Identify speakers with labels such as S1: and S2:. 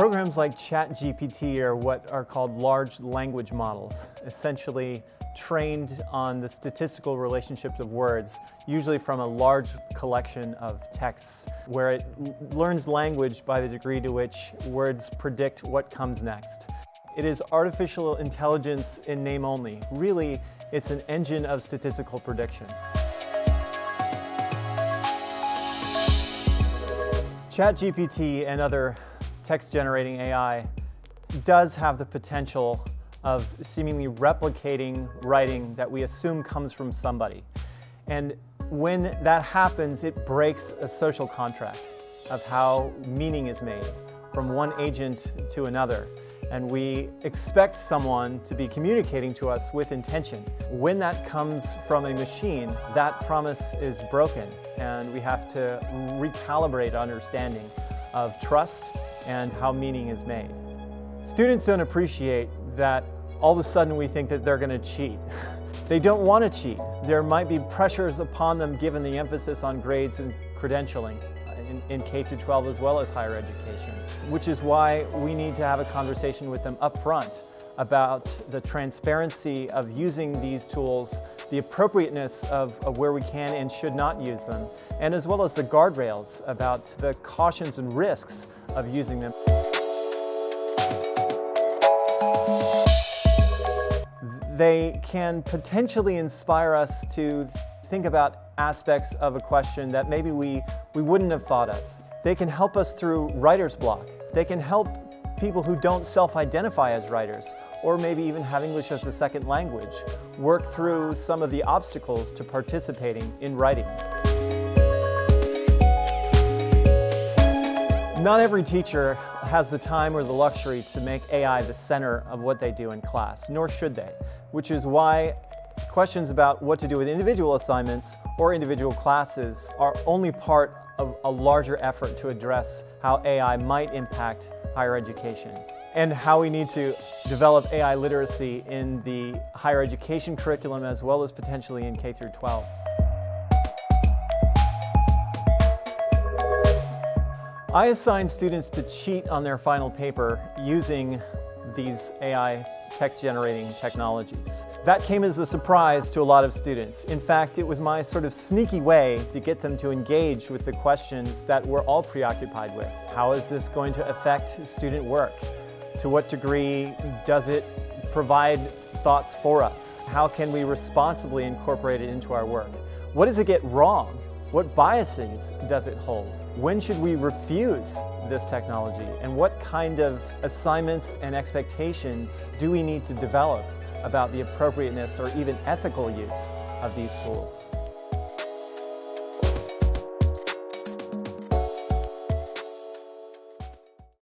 S1: Programs like ChatGPT are what are called large language models, essentially trained on the statistical relationships of words, usually from a large collection of texts, where it learns language by the degree to which words predict what comes next. It is artificial intelligence in name only. Really, it's an engine of statistical prediction. ChatGPT and other text-generating AI does have the potential of seemingly replicating writing that we assume comes from somebody. And when that happens, it breaks a social contract of how meaning is made from one agent to another. And we expect someone to be communicating to us with intention. When that comes from a machine, that promise is broken, and we have to recalibrate our understanding of trust and how meaning is made. Students don't appreciate that all of a sudden we think that they're going to cheat. They don't want to cheat. There might be pressures upon them given the emphasis on grades and credentialing in K-12 as well as higher education, which is why we need to have a conversation with them up front about the transparency of using these tools, the appropriateness of where we can and should not use them, and as well as the guardrails about the cautions and risks of using them. They can potentially inspire us to think about aspects of a question that maybe we wouldn't have thought of. They can help us through writer's block. They can help people who don't self-identify as writers, or maybe even have English as a second language, work through some of the obstacles to participating in writing. Not every teacher has the time or the luxury to make AI the center of what they do in class, nor should they, which is why questions about what to do with individual assignments or individual classes are only part of a larger effort to address how AI might impact higher education, and how we need to develop AI literacy in the higher education curriculum as well as potentially in K-12. I assign students to cheat on their final paper using these AI text-generating technologies. That came as a surprise to a lot of students. In fact, it was my sort of sneaky way to get them to engage with the questions that we're all preoccupied with. How is this going to affect student work? To what degree does it provide thoughts for us? How can we responsibly incorporate it into our work? What does it get wrong? What biases does it hold? When should we refuse this technology? And what kind of assignments and expectations do we need to develop about the appropriateness or even ethical use of these tools?